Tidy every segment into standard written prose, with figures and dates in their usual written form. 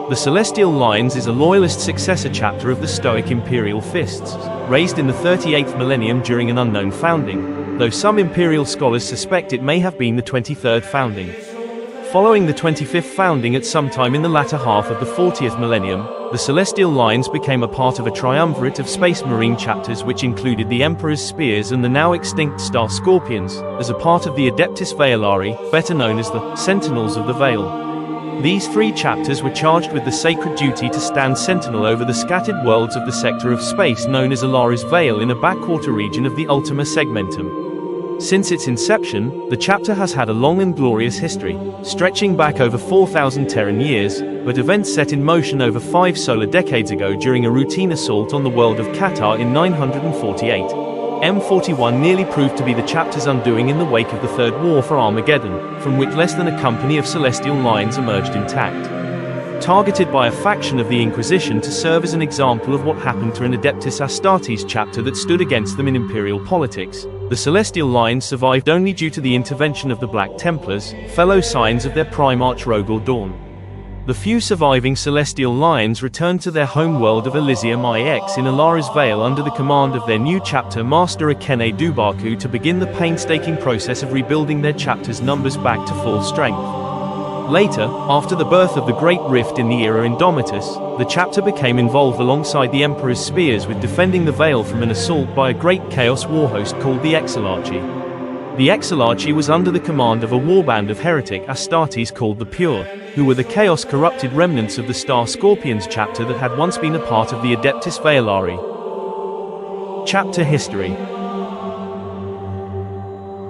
The Celestial Lines is a loyalist successor chapter of the Stoic Imperial Fists, raised in the 38th millennium during an unknown founding, though some Imperial scholars suspect it may have been the 23rd founding. Following the 25th founding at some time in the latter half of the 40th millennium, the Celestial Lines became a part of a triumvirate of Space Marine chapters which included the Emperor's Spears and the now extinct Star Scorpions, as a part of the Adeptus Veilari, better known as the Sentinels of the Veil. These three chapters were charged with the sacred duty to stand sentinel over the scattered worlds of the sector of space known as Alara's Veil in a backwater region of the Ultima Segmentum. Since its inception, the chapter has had a long and glorious history, stretching back over 4,000 Terran years, but events set in motion over 5 solar decades ago during a routine assault on the world of Qatar in 948. M41 nearly proved to be the chapter's undoing in the wake of the Third War for Armageddon, from which less than a company of Celestial Lines emerged intact. Targeted by a faction of the Inquisition to serve as an example of what happened to an Adeptus Astartes chapter that stood against them in imperial politics, the Celestial Lines survived only due to the intervention of the Black Templars, fellow signs of their Primarch Rogor Dawn. The few surviving Celestial Lines returned to their home world of Elysium IX in Alara's Veil under the command of their new chapter master Akene Dubaku to begin the painstaking process of rebuilding their chapter's numbers back to full strength. Later, after the birth of the Great Rift in the Era Indomitus, the chapter became involved alongside the Emperor's Spears with defending the Veil from an assault by a great Chaos warhost called the Exilarchy. The Exilarchy was under the command of a warband of heretic Astartes called the Pure, who were the chaos-corrupted remnants of the Star Scorpions chapter that had once been a part of the Adeptus Veilari. Chapter History.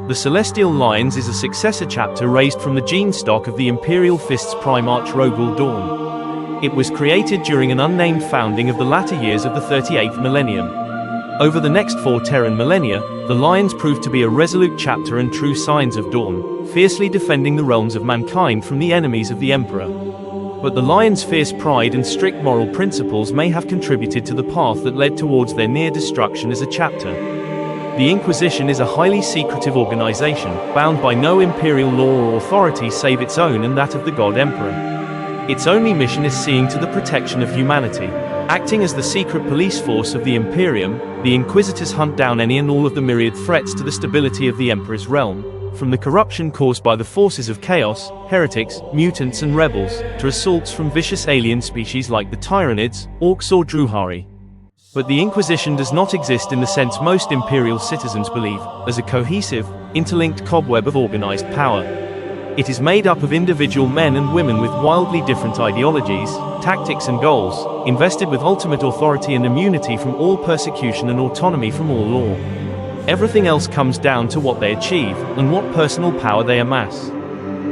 The Celestial Lines is a successor chapter raised from the gene stock of the Imperial Fists Primarch Rogor Dawn. It was created during an unnamed founding of the latter years of the 38th millennium. Over the next 4 Terran millennia, the Lions proved to be a resolute chapter and true signs of Dawn, fiercely defending the realms of mankind from the enemies of the Emperor. But the Lions' fierce pride and strict moral principles may have contributed to the path that led towards their near destruction as a chapter. The Inquisition is a highly secretive organization, bound by no imperial law or authority save its own and that of the God Emperor. Its only mission is seeing to the protection of humanity. Acting as the secret police force of the Imperium, the Inquisitors hunt down any and all of the myriad threats to the stability of the Emperor's realm, from the corruption caused by the forces of chaos, heretics, mutants and rebels, to assaults from vicious alien species like the Tyranids, Orcs or Druhari. But the Inquisition does not exist in the sense most Imperial citizens believe, as a cohesive, interlinked cobweb of organized power. It is made up of individual men and women with wildly different ideologies, tactics and goals, invested with ultimate authority and immunity from all persecution and autonomy from all law. Everything else comes down to what they achieve, and what personal power they amass.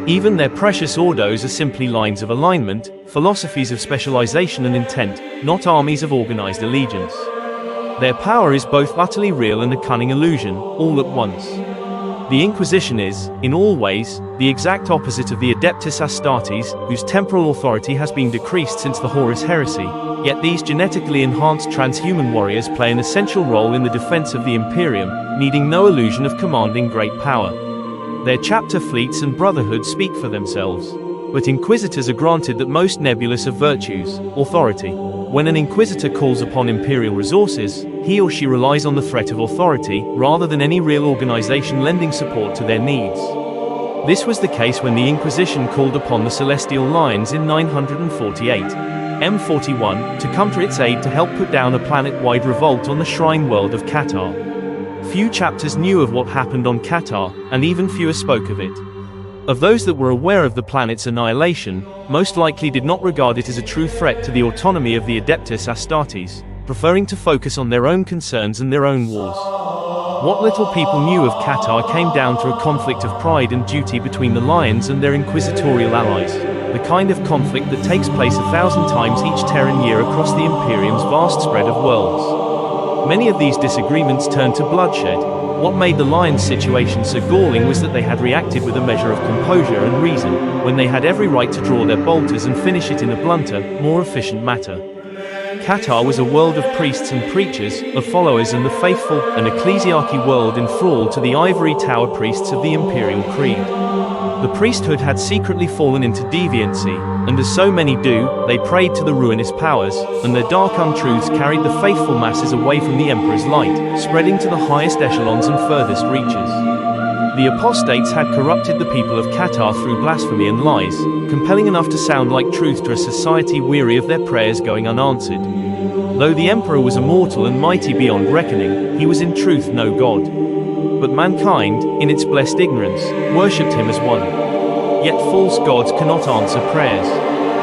Even their precious ordos are simply lines of alignment, philosophies of specialization and intent, not armies of organized allegiance. Their power is both utterly real and a cunning illusion, all at once. The Inquisition is, in all ways, the exact opposite of the Adeptus Astartes, whose temporal authority has been decreased since the Horus Heresy, yet these genetically enhanced transhuman warriors play an essential role in the defense of the Imperium, needing no illusion of commanding great power. Their chapter fleets and brotherhood speak for themselves. But Inquisitors are granted that most nebulous of virtues, authority. When an Inquisitor calls upon Imperial resources, he or she relies on the threat of authority, rather than any real organization lending support to their needs. This was the case when the Inquisition called upon the Celestial Lines in 948. M41, to come to its aid to help put down a planet-wide revolt on the shrine world of Qatar. Few chapters knew of what happened on Qatar, and even fewer spoke of it. Of those that were aware of the planet's annihilation, most likely did not regard it as a true threat to the autonomy of the Adeptus Astartes, preferring to focus on their own concerns and their own wars. What little people knew of Qatar came down to a conflict of pride and duty between the Lions and their inquisitorial allies, the kind of conflict that takes place 1,000 times each Terran year across the Imperium's vast spread of worlds. Many of these disagreements turned to bloodshed. What made the Lions' situation so galling was that they had reacted with a measure of composure and reason, when they had every right to draw their bolters and finish it in a blunter, more efficient manner. Qatar was a world of priests and preachers, of followers and the faithful, an ecclesiarchy world enthralled to the ivory tower priests of the imperial creed. The priesthood had secretly fallen into deviancy, and as so many do, they prayed to the ruinous powers, and their dark untruths carried the faithful masses away from the Emperor's light, spreading to the highest echelons and furthest reaches. The apostates had corrupted the people of Qatar through blasphemy and lies, compelling enough to sound like truth to a society weary of their prayers going unanswered. Though the Emperor was immortal and mighty beyond reckoning, he was in truth no god. But mankind, in its blessed ignorance, worshipped him as one. Yet false gods cannot answer prayers.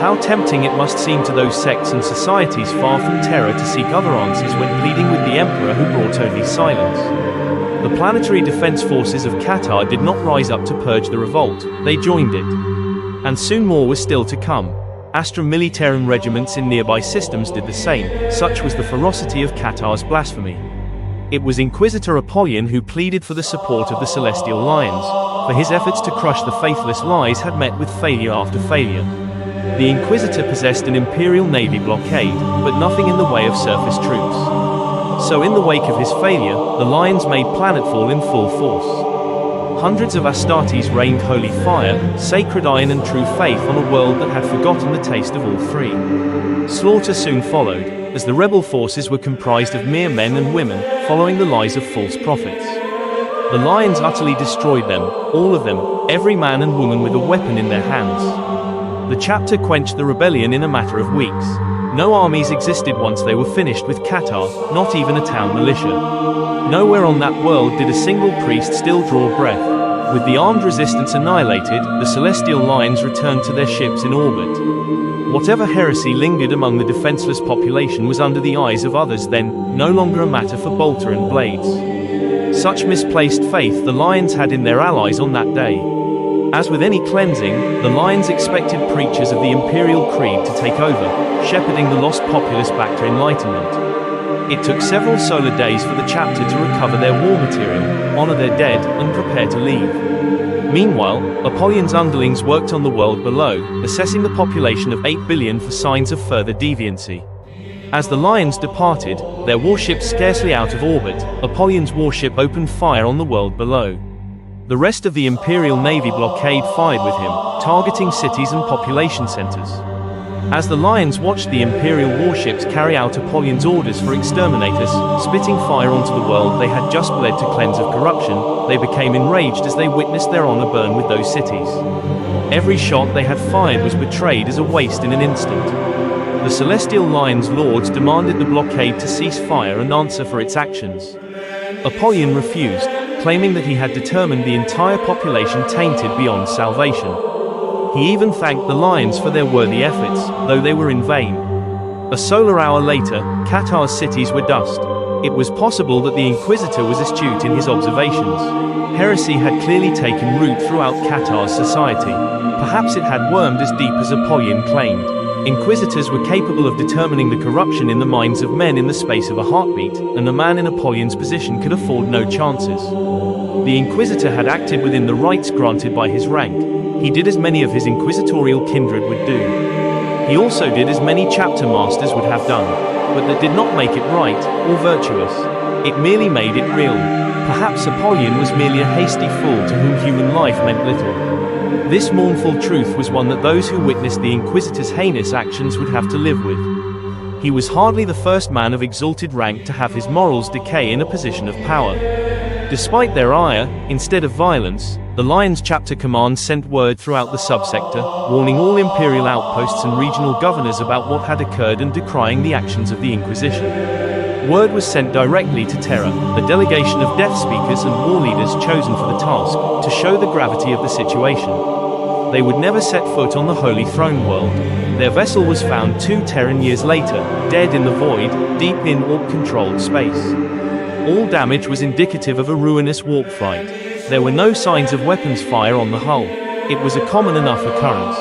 How tempting it must seem to those sects and societies far from terror to seek other answers when pleading with the Emperor who brought only silence. The planetary defense forces of Qatar did not rise up to purge the revolt, they joined it. And soon more was still to come. Astra Militarum regiments in nearby systems did the same, such was the ferocity of Qatar's blasphemy. It was Inquisitor Apollyon who pleaded for the support of the Celestial Lions, for his efforts to crush the faithless lies had met with failure after failure. The Inquisitor possessed an Imperial Navy blockade, but nothing in the way of surface troops. So in the wake of his failure, the Lions made planetfall in full force. Hundreds of Astartes rained holy fire, sacred iron and true faith on a world that had forgotten the taste of all three. Slaughter soon followed, as the rebel forces were comprised of mere men and women, following the lies of false prophets. The Lions utterly destroyed them, all of them, every man and woman with a weapon in their hands. The chapter quenched the rebellion in a matter of weeks. No armies existed once they were finished with Qatar, not even a town militia. Nowhere on that world did a single priest still draw breath. With the armed resistance annihilated, the Celestial Lions returned to their ships in orbit. Whatever heresy lingered among the defenseless population was under the eyes of others then, no longer a matter for bolter and blades. Such misplaced faith the Lions had in their allies on that day. As with any cleansing, the Lions expected preachers of the Imperial Creed to take over, shepherding the lost populace back to enlightenment. It took several solar days for the chapter to recover their war material, honor their dead, and prepare to leave. Meanwhile, Apollyon's underlings worked on the world below, assessing the population of 8 billion for signs of further deviancy. As the Lions departed, their warships scarcely out of orbit, Apollyon's warship opened fire on the world below. The rest of the Imperial Navy blockade fired with him, targeting cities and population centers. As the Lions watched the Imperial warships carry out Apollyon's orders for exterminators, spitting fire onto the world they had just bled to cleanse of corruption, they became enraged as they witnessed their honor burn with those cities. Every shot they had fired was betrayed as a waste in an instant. The Celestial Lions' lords demanded the blockade to cease fire and answer for its actions. Apollyon refused, claiming that he had determined the entire population tainted beyond salvation. He even thanked the Lions for their worthy efforts, though they were in vain. A solar hour later, Qatar's cities were dust. It was possible that the Inquisitor was astute in his observations. Heresy had clearly taken root throughout Qatar's society. Perhaps it had wormed as deep as Apollyon claimed. Inquisitors were capable of determining the corruption in the minds of men in the space of a heartbeat, and a man in Apollon's position could afford no chances. The Inquisitor had acted within the rights granted by his rank. He did as many of his inquisitorial kindred would do. He also did as many chapter masters would have done, but that did not make it right, or virtuous. It merely made it real. Perhaps Apollyon was merely a hasty fool to whom human life meant little. This mournful truth was one that those who witnessed the Inquisitor's heinous actions would have to live with. He was hardly the first man of exalted rank to have his morals decay in a position of power. Despite their ire, instead of violence, the Lions Chapter Command sent word throughout the subsector, warning all Imperial outposts and regional governors about what had occurred and decrying the actions of the Inquisition. Word was sent directly to Terra, a delegation of death speakers and war leaders chosen for the task, to show the gravity of the situation. They would never set foot on the Holy Throne world. Their vessel was found 2 Terran years later, dead in the void, deep in warp-controlled space. All damage was indicative of a ruinous warp flight. There were no signs of weapons fire on the hull. It was a common enough occurrence.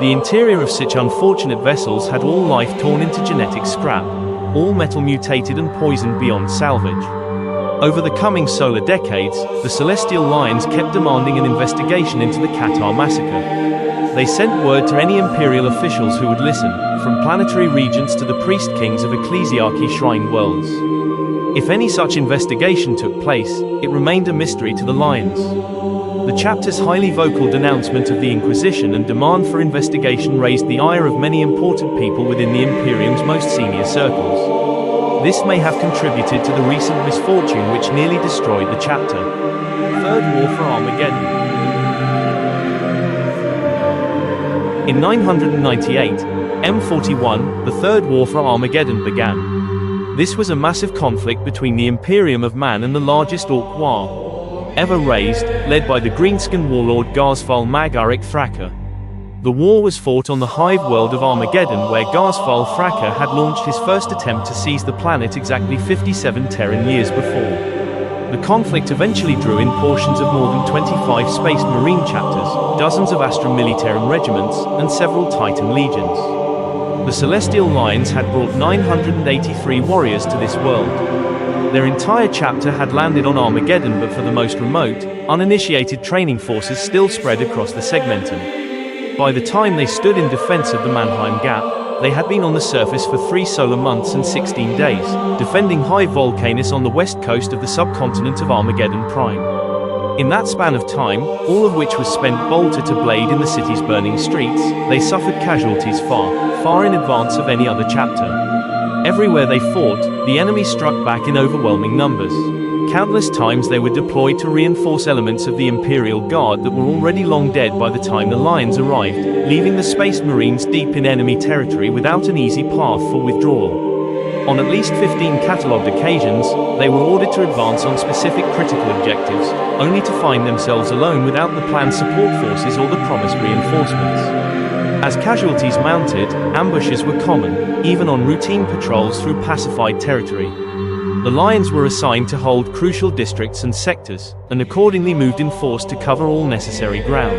The interior of such unfortunate vessels had all life torn into genetic scrap, all metal mutated and poisoned beyond salvage. Over the coming solar decades, the Celestial Lions kept demanding an investigation into the Qatar massacre. They sent word to any Imperial officials who would listen, from planetary regents to the priest kings of ecclesiarchy shrine worlds. If any such investigation took place, it remained a mystery to the Lions. The chapter's highly vocal denouncement of the Inquisition and demand for investigation raised the ire of many important people within the Imperium's most senior circles. This may have contributed to the recent misfortune which nearly destroyed the chapter. Third War for Armageddon. In 998, M41, the Third War for Armageddon began. This was a massive conflict between the Imperium of Man and the largest Orc war ever raised, led by the Greenskin warlord Garsfal Mag-Uruk Thraka. The war was fought on the hive world of Armageddon, where Garsfal Thraka had launched his first attempt to seize the planet exactly 57 Terran years before. The conflict eventually drew in portions of more than 25 Space Marine chapters, dozens of Astra Militarum regiments, and several Titan legions. The Celestial Lions had brought 983 warriors to this world. Their entire chapter had landed on Armageddon, but for the most remote, uninitiated training forces still spread across the segmentum. By the time they stood in defense of the Mannheim Gap, they had been on the surface for 3 solar months and 16 days, defending Hive Volcanus on the west coast of the subcontinent of Armageddon Prime. In that span of time, all of which was spent bolter to blade in the city's burning streets, they suffered casualties far, far in advance of any other chapter. Everywhere they fought, the enemy struck back in overwhelming numbers. Countless times they were deployed to reinforce elements of the Imperial Guard that were already long dead by the time the Lions arrived, leaving the Space Marines deep in enemy territory without an easy path for withdrawal. On at least 15 catalogued occasions, they were ordered to advance on specific critical objectives, only to find themselves alone without the planned support forces or the promised reinforcements. As casualties mounted, ambushes were common, even on routine patrols through pacified territory. The Lions were assigned to hold crucial districts and sectors, and accordingly moved in force to cover all necessary ground.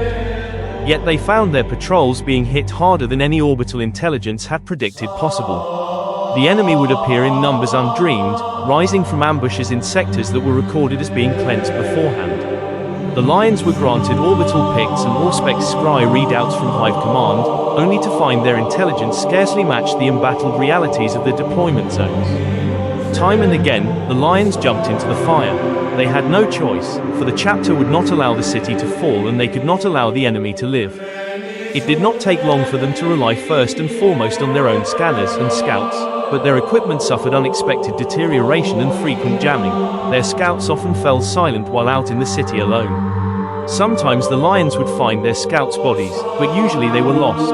Yet they found their patrols being hit harder than any orbital intelligence had predicted possible. The enemy would appear in numbers undreamed, rising from ambushes in sectors that were recorded as being cleansed beforehand. The Lions were granted orbital picts and Auspex scry readouts from Hive Command, only to find their intelligence scarcely matched the embattled realities of the deployment zones. Time and again, the Lions jumped into the fire. They had no choice, for the chapter would not allow the city to fall and they could not allow the enemy to live. It did not take long for them to rely first and foremost on their own scanners and scouts, but their equipment suffered unexpected deterioration and frequent jamming. Their scouts often fell silent while out in the city alone. Sometimes the Lions would find their scouts' bodies, but usually they were lost.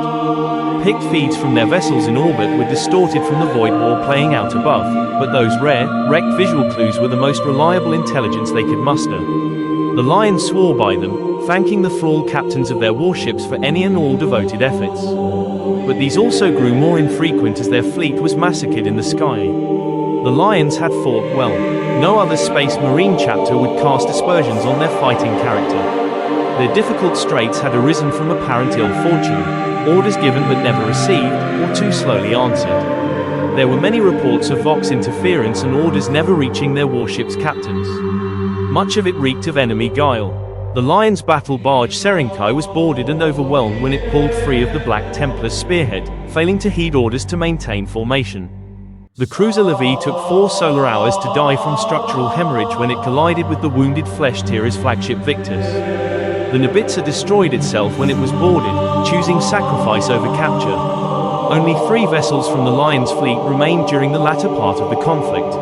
Picked feeds from their vessels in orbit were distorted from the void war playing out above, but those rare, wrecked visual clues were the most reliable intelligence they could muster. The Lions swore by them, thanking the thrall captains of their warships for any and all devoted efforts. But these also grew more infrequent as their fleet was massacred in the sky. The Lions had fought well. No other Space Marine chapter would cast aspersions on their fighting character. Their difficult straits had arisen from apparent ill fortune, orders given but never received, or too slowly answered. There were many reports of Vox interference and orders never reaching their warships' captains. Much of it reeked of enemy guile. The Lions' battle barge Serenkai was boarded and overwhelmed when it pulled free of the Black Templar's spearhead, failing to heed orders to maintain formation. The cruiser Levi took 4 solar hours to die from structural hemorrhage when it collided with the wounded Flesh-Tearer's flagship Victus. The Nabitsa destroyed itself when it was boarded, choosing sacrifice over capture. Only 3 vessels from the Lions fleet remained during the latter part of the conflict.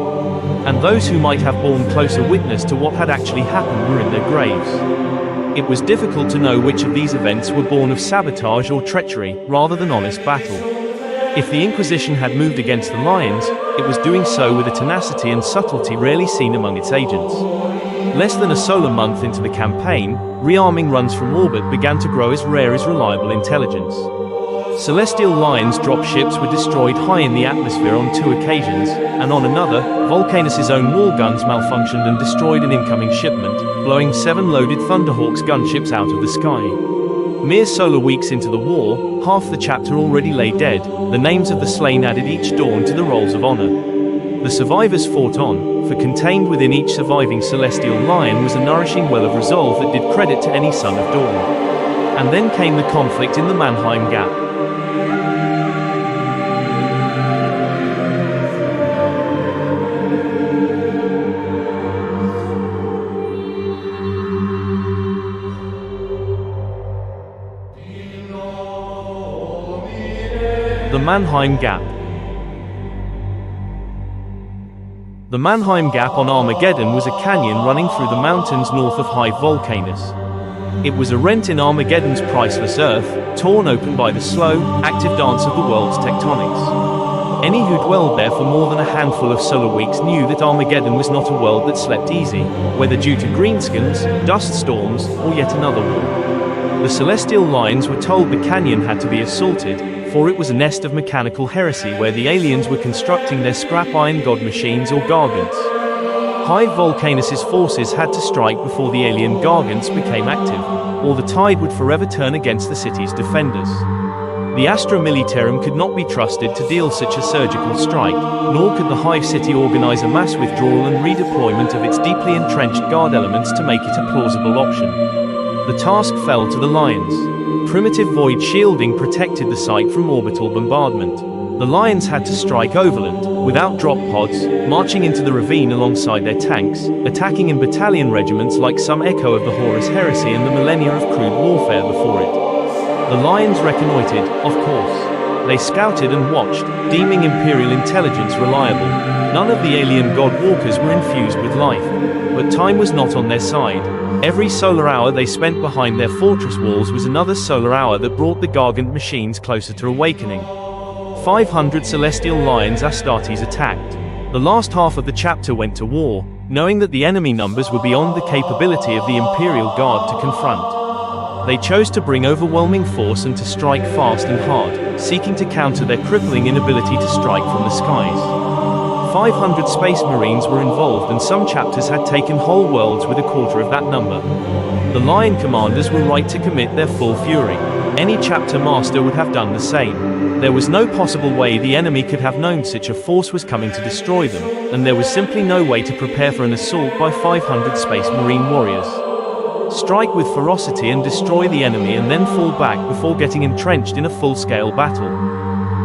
And those who might have borne closer witness to what had actually happened were in their graves. It was difficult to know which of these events were born of sabotage or treachery, rather than honest battle. If the Inquisition had moved against the Lions, it was doing so with a tenacity and subtlety rarely seen among its agents. Less than a solar month into the campaign, rearming runs from orbit began to grow as rare as reliable intelligence. Celestial Lions dropships were destroyed high in the atmosphere on 2 occasions, and on another, Volcanus' own wall guns malfunctioned and destroyed an incoming shipment, blowing 7 loaded Thunderhawks gunships out of the sky. Mere solar weeks into the war, half the chapter already lay dead. The names of the slain added each dawn to the rolls of honor. The survivors fought on, for contained within each surviving Celestial Lion was a nourishing well of resolve that did credit to any son of dawn. And then came the conflict in the Mannheim Gap. Mannheim Gap. The Mannheim Gap on Armageddon was a canyon running through the mountains north of High Volcanus. It was a rent in Armageddon's priceless earth, torn open by the slow, active dance of the world's tectonics. Any who dwelled there for more than a handful of solar weeks knew that Armageddon was not a world that slept easy, whether due to greenskins, dust storms, or yet another war. The Celestial Lions were told the canyon had to be assaulted, for it was a nest of mechanical heresy where the aliens were constructing their scrap iron god machines or gargants. High Volcanus' forces had to strike before the alien gargants became active, or the tide would forever turn against the city's defenders. The Astra Militarum could not be trusted to deal such a surgical strike, nor could the Hive City organize a mass withdrawal and redeployment of its deeply entrenched guard elements to make it a plausible option. The task fell to the Lions. Primitive void shielding protected the site from orbital bombardment. The Lions had to strike overland, without drop pods, marching into the ravine alongside their tanks, attacking in battalion regiments like some echo of the Horus Heresy and the millennia of crude warfare before it. The Lions reconnoitered, of course. They scouted and watched, deeming Imperial intelligence reliable. None of the alien god walkers were infused with life. But time was not on their side. Every solar hour they spent behind their fortress walls was another solar hour that brought the Gargant machines closer to awakening. 500 Celestial Lions Astartes attacked. The last half of the chapter went to war, knowing that the enemy numbers were beyond the capability of the Imperial Guard to confront. They chose to bring overwhelming force and to strike fast and hard, seeking to counter their crippling inability to strike from the skies. 500 Space Marines were involved, and some chapters had taken whole worlds with a quarter of that number. The Lion commanders were right to commit their full fury. Any chapter master would have done the same. There was no possible way the enemy could have known such a force was coming to destroy them, and there was simply no way to prepare for an assault by 500 Space Marine warriors. Strike with ferocity and destroy the enemy and then fall back before getting entrenched in a full-scale battle.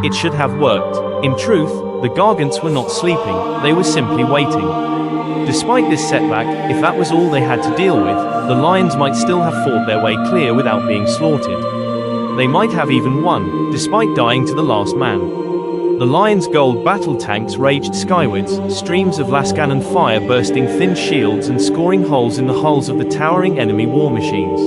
It should have worked. In truth, the Gargants were not sleeping, they were simply waiting. Despite this setback, if that was all they had to deal with, the Lions might still have fought their way clear without being slaughtered. They might have even won, despite dying to the last man. The Lions' gold battle tanks raged skywards, streams of lascannon fire bursting thin shields and scoring holes in the hulls of the towering enemy war machines.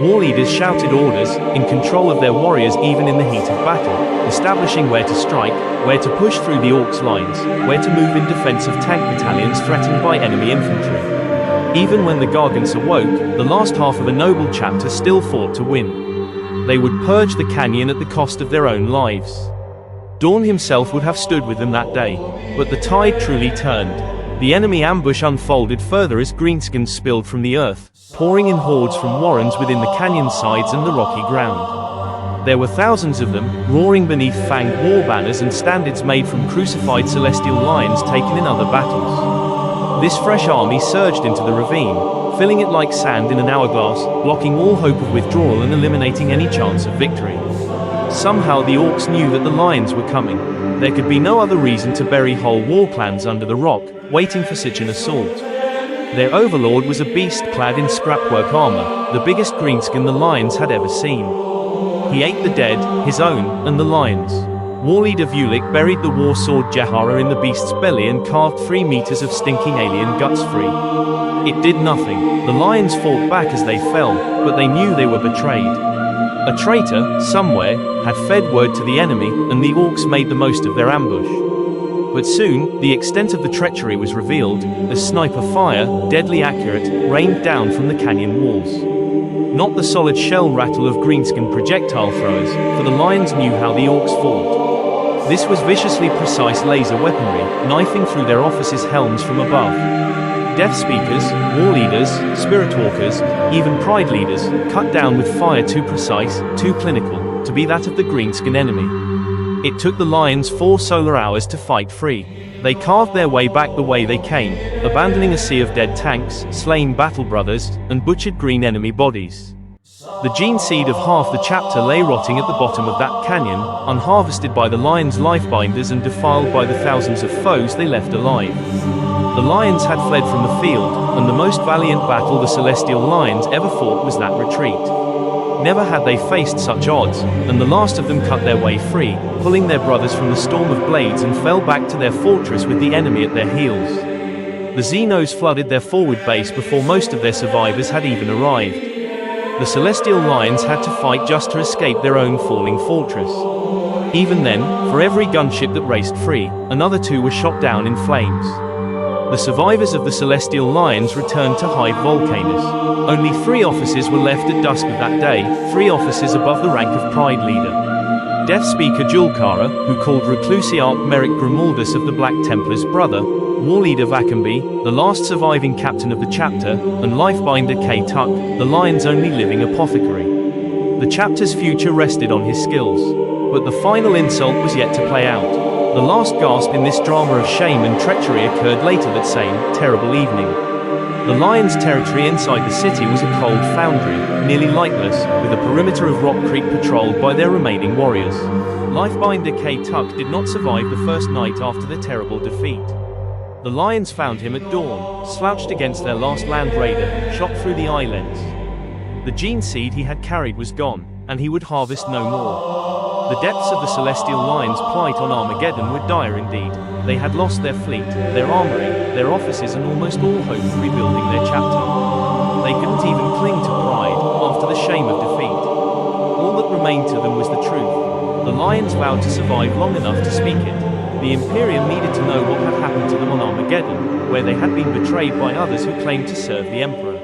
War leaders shouted orders, in control of their warriors even in the heat of battle, establishing where to strike, where to push through the Orcs' lines, where to move in defense of tank battalions threatened by enemy infantry. Even when the Gargants awoke, the last half of a noble chapter still fought to win. They would purge the canyon at the cost of their own lives. Dawn himself would have stood with them that day, but the tide truly turned. The enemy ambush unfolded further as greenskins spilled from the earth, pouring in hordes from warrens within the canyon sides and the rocky ground. There were thousands of them, roaring beneath fanged war banners and standards made from crucified celestial lions taken in other battles. This fresh army surged into the ravine, filling it like sand in an hourglass, blocking all hope of withdrawal and eliminating any chance of victory. Somehow the Orcs knew that the Lions were coming. There could be no other reason to bury whole war clans under the rock, waiting for such an assault. Their overlord was a beast clad in scrapwork armor, the biggest greenskin the Lions had ever seen. He ate the dead, his own, and the Lions. War leader Vulik buried the war sword Jahara in the beast's belly and carved 3 meters of stinking alien guts free. It did nothing. The Lions fought back as they fell, but they knew they were betrayed. A traitor, somewhere, had fed word to the enemy, and the Orcs made the most of their ambush. But soon, the extent of the treachery was revealed, as sniper fire, deadly accurate, rained down from the canyon walls. Not the solid shell rattle of greenskin projectile throwers, for the Lions knew how the Orcs fought. This was viciously precise laser weaponry, knifing through their officers' helms from above. Death Speakers, War Leaders, Spirit Walkers, even Pride Leaders, cut down with fire too precise, too clinical, to be that of the greenskin enemy. It took the Lions 4 solar hours to fight free. They carved their way back the way they came, abandoning a sea of dead tanks, slain battle brothers, and butchered green enemy bodies. The gene seed of half the chapter lay rotting at the bottom of that canyon, unharvested by the Lions' lifebinders and defiled by the thousands of foes they left alive. The Lions had fled from the field, and the most valiant battle the Celestial Lions ever fought was that retreat. Never had they faced such odds, and the last of them cut their way free, pulling their brothers from the storm of blades and fell back to their fortress with the enemy at their heels. The Xenos flooded their forward base before most of their survivors had even arrived. The Celestial Lions had to fight just to escape their own falling fortress. Even then, for every gunship that raced free, another 2 were shot down in flames. The survivors of the Celestial Lions returned to hide Volcanus. Only 3 officers were left at dusk of that day, 3 officers above the rank of Pride Leader. Death Speaker Julkara, who called Reclusiarch Merrick Grimaldus of the Black Templar's brother, War Leader Vacanby, the last surviving captain of the chapter, and Lifebinder K. Tuck, the Lion's only living apothecary. The chapter's future rested on his skills. But the final insult was yet to play out. The last gasp in this drama of shame and treachery occurred later that same, terrible evening. The Lion's territory inside the city was a cold foundry, nearly lightless, with a perimeter of Rock Creek patrolled by their remaining warriors. Lifebinder K. Tuck did not survive the first night after the terrible defeat. The Lions found him at dawn, slouched against their last land raider, shot through the eye lens. The gene seed he had carried was gone, and he would harvest no more. The depths of the Celestial Lions' plight on Armageddon were dire indeed. They had lost their fleet, their armory, their officers, and almost all hope of rebuilding their chapter. They couldn't even cling to pride, after the shame of defeat. All that remained to them was the truth. The Lions vowed to survive long enough to speak it. The Imperium needed to know what had happened to them on Armageddon, where they had been betrayed by others who claimed to serve the Emperor.